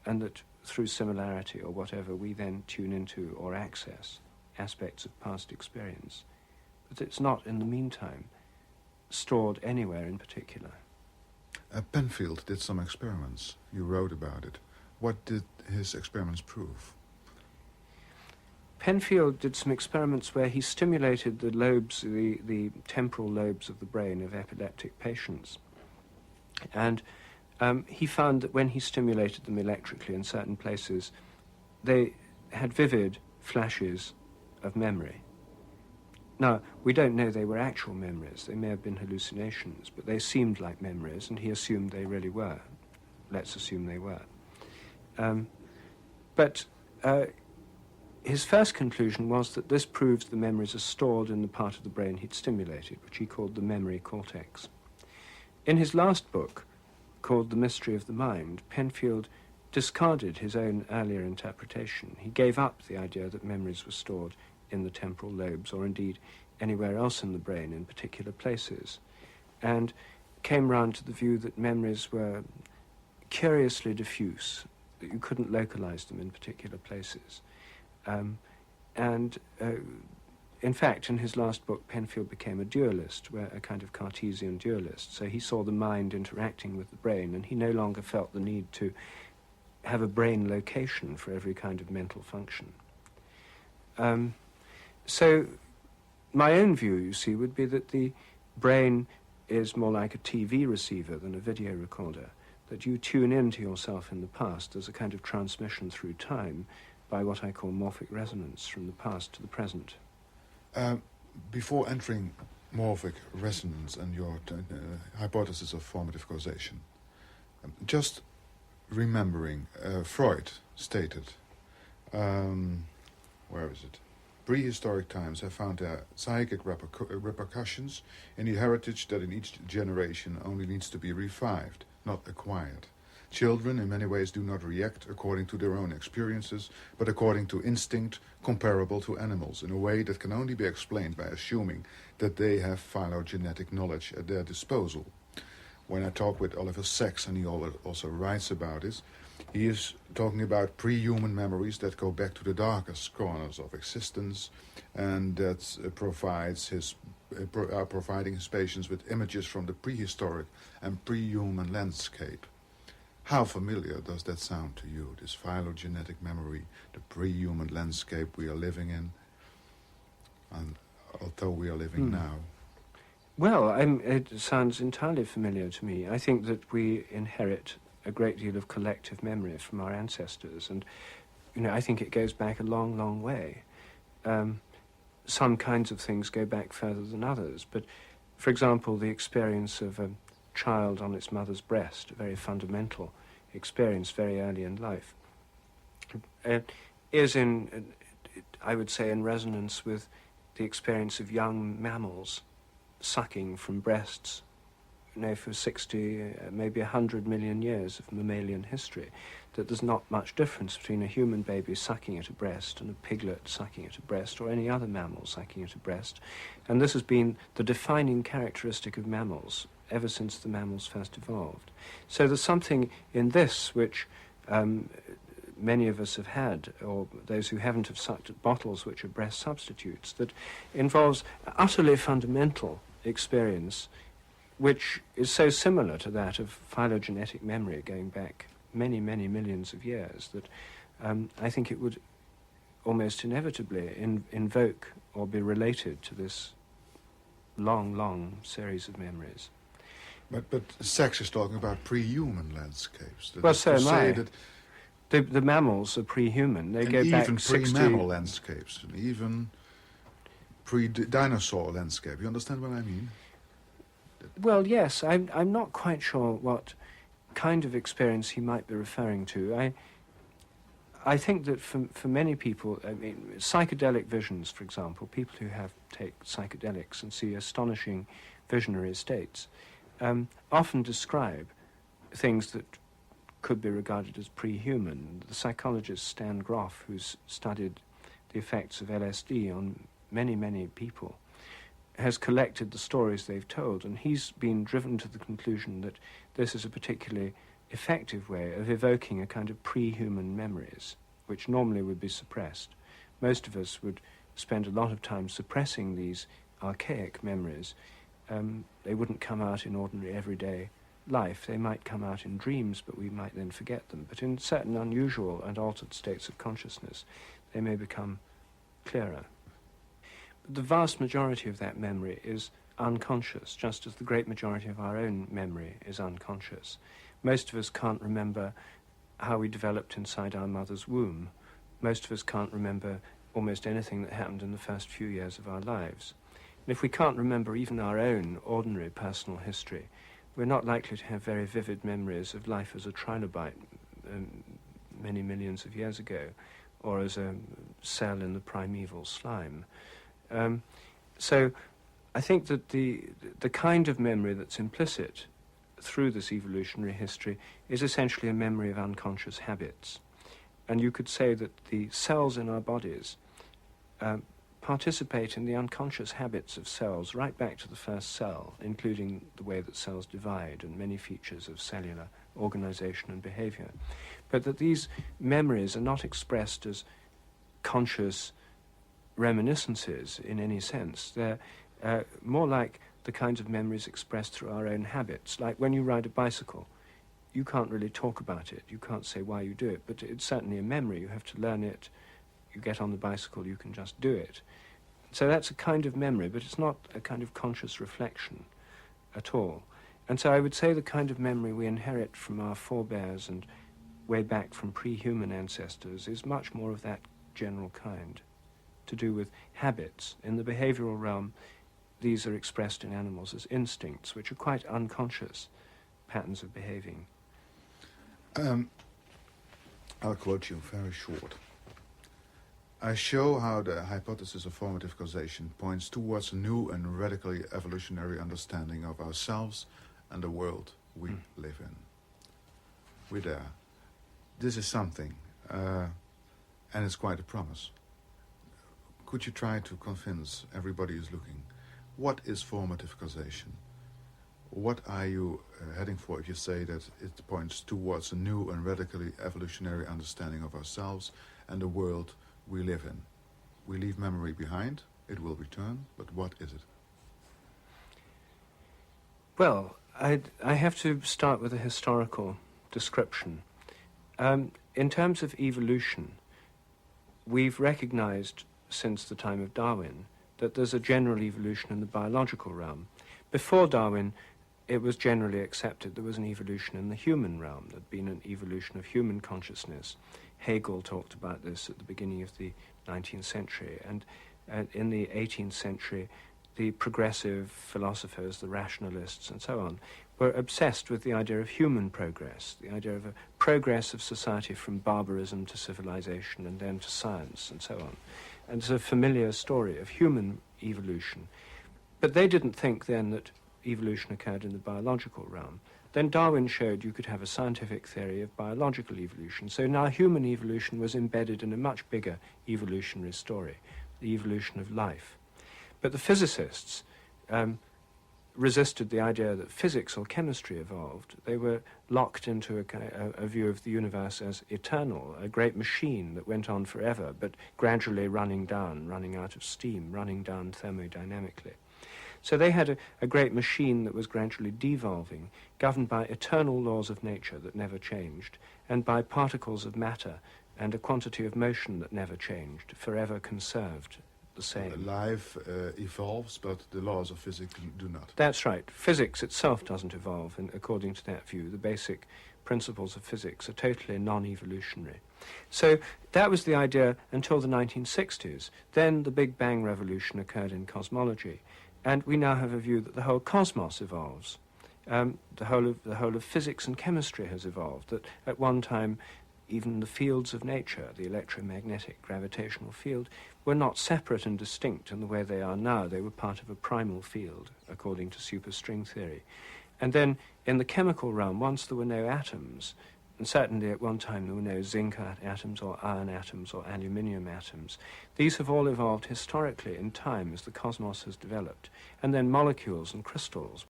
and that through similarity or whatever we then tune into or access aspects of past experience, but it's not in the meantime stored anywhere in particular. Penfield did some experiments. You wrote about it. What did his experiments prove? Penfield did some experiments where he stimulated the lobes, the temporal lobes of the brain of epileptic patients. And he found that when he stimulated them electrically in certain places, they had vivid flashes of memory. Now, we don't know they were actual memories. They may have been hallucinations, but they seemed like memories, and he assumed they really were. Let's assume they were. His first conclusion was that this proves the memories are stored in the part of the brain he'd stimulated, which he called the memory cortex. In his last book, called The Mystery of the Mind, Penfield discarded his own earlier interpretation. He gave up the idea that memories were stored in the temporal lobes, or indeed anywhere else in the brain in particular places, and came round to the view that memories were curiously diffuse, that you couldn't localize them in particular places. In fact, in his last book, Penfield became a dualist, a kind of Cartesian dualist. So he saw the mind interacting with the brain, and he no longer felt the need to have a brain location for every kind of mental function. So my own view, you see, would be that the brain is more like a TV receiver than a video recorder, that you tune into yourself in the past. There's a kind of transmission through time by what I call morphic resonance from the past to the present. Before entering morphic resonance and your hypothesis of formative causation, just remembering, Freud stated, where is it? Prehistoric times have found their psychic repercussions in the heritage that in each generation only needs to be revived, not acquired. Children in many ways do not react according to their own experiences, but according to instinct comparable to animals, in a way that can only be explained by assuming that they have phylogenetic knowledge at their disposal. When I talk with Oliver Sacks, and he also writes about this, he is talking about pre-human memories that go back to the darkest corners of existence, and that providing his patients with images from the prehistoric and pre-human landscape. How familiar does that sound to you, this phylogenetic memory, the pre-human landscape we are living in, and although we are living now? Well, it sounds entirely familiar to me. I think that we inherit a great deal of collective memory from our ancestors, and I think it goes back a long, long way. Some kinds of things go back further than others, but, for example, the experience of a child on its mother's breast, a very fundamental experience very early in life, is I would say, in resonance with the experience of young mammals sucking from breasts, for 60, maybe 100 million years of mammalian history, that there's not much difference between a human baby sucking at a breast and a piglet sucking at a breast, or any other mammal sucking at a breast. And this has been the defining characteristic of mammals ever since the mammals first evolved. So there's something in this which many of us have had, or those who haven't have sucked at bottles which are breast substitutes, that involves utterly fundamental experience which is so similar to that of phylogenetic memory going back many, many millions of years that I think it would almost inevitably invoke or be related to this long, long series of memories. But Sacks is talking about pre-human landscapes. Well, so am I. The mammals are pre-human. They go back 60... even pre-mammal landscapes, and even pre-dinosaur landscape. You understand what I mean? Well, yes. I'm not quite sure what kind of experience he might be referring to. I think that for many people, psychedelic visions, for example, people who take psychedelics and see astonishing visionary states, often describe things that could be regarded as pre-human. The psychologist Stan Grof, who's studied the effects of LSD on many, many people, has collected the stories they've told, and he's been driven to the conclusion that this is a particularly effective way of evoking a kind of pre-human memories, which normally would be suppressed. Most of us would spend a lot of time suppressing these archaic memories. They wouldn't come out in ordinary everyday life. They might come out in dreams, but we might then forget them. But in certain unusual and altered states of consciousness, they may become clearer. But the vast majority of that memory is unconscious, just as the great majority of our own memory is unconscious. Most of us can't remember how we developed inside our mother's womb. Most of us can't remember almost anything that happened in the first few years of our lives. And if we can't remember even our own ordinary personal history, we're not likely to have very vivid memories of life as a trilobite many millions of years ago, or as a cell in the primeval slime. So I think that the kind of memory that's implicit through this evolutionary history is essentially a memory of unconscious habits. And you could say that the cells in our bodies participate in the unconscious habits of cells right back to the first cell, including the way that cells divide and many features of cellular organization and behavior. But that these memories are not expressed as conscious reminiscences in any sense. They're more like the kinds of memories expressed through our own habits. Like when you ride a bicycle, you can't really talk about it. You can't say why you do it, but it's certainly a memory. You have to learn it. You get on the bicycle, you can just do it. So that's a kind of memory, but it's not a kind of conscious reflection at all. And so I would say the kind of memory we inherit from our forebears and way back from pre-human ancestors is much more of that general kind, to do with habits. In the behavioral realm, these are expressed in animals as instincts, which are quite unconscious patterns of behaving. I'll quote you very short. I show how the hypothesis of formative causation points towards a new and radically evolutionary understanding of ourselves and the world we live in. We're there. This is something, and it's quite a promise. Could you try to convince everybody who's looking, what is formative causation? What are you heading for if you say that it points towards a new and radically evolutionary understanding of ourselves and the world we live in? We leave memory behind, it will return, but what is it? Well, I have to start with a historical description. In terms of evolution, we've recognized since the time of Darwin that there's a general evolution in the biological realm. Before Darwin, it was generally accepted there was an evolution in the human realm. There'd been an evolution of human consciousness. Hegel talked about this at the beginning of the 19th century, and in the 18th century, the progressive philosophers, the rationalists, and so on, were obsessed with the idea of human progress, the idea of a progress of society from barbarism to civilization and then to science, and so on. And it's a familiar story of human evolution. But they didn't think then that evolution occurred in the biological realm. Then Darwin showed you could have a scientific theory of biological evolution. So now human evolution was embedded in a much bigger evolutionary story, the evolution of life. But the physicists resisted the idea that physics or chemistry evolved. They were locked into a view of the universe as eternal, a great machine that went on forever, but gradually running down, running out of steam, running down thermodynamically. So they had a great machine that was gradually devolving, governed by eternal laws of nature that never changed, and by particles of matter and a quantity of motion that never changed, forever conserved the same. Life evolves, but the laws of physics do not. That's right. Physics itself doesn't evolve, and according to that view, the basic principles of physics are totally non-evolutionary. So that was the idea until the 1960s. Then the Big Bang revolution occurred in cosmology, and we now have a view that the whole cosmos evolves. The whole of physics and chemistry has evolved, that at one time even the fields of nature, the electromagnetic gravitational field, were not separate and distinct in the way they are now. They were part of a primal field, according to superstring theory. And then in the chemical realm, once there were no atoms, and certainly at one time there were no zinc atoms or iron atoms or aluminium atoms, these have all evolved historically in time as the cosmos has developed. And then molecules and crystals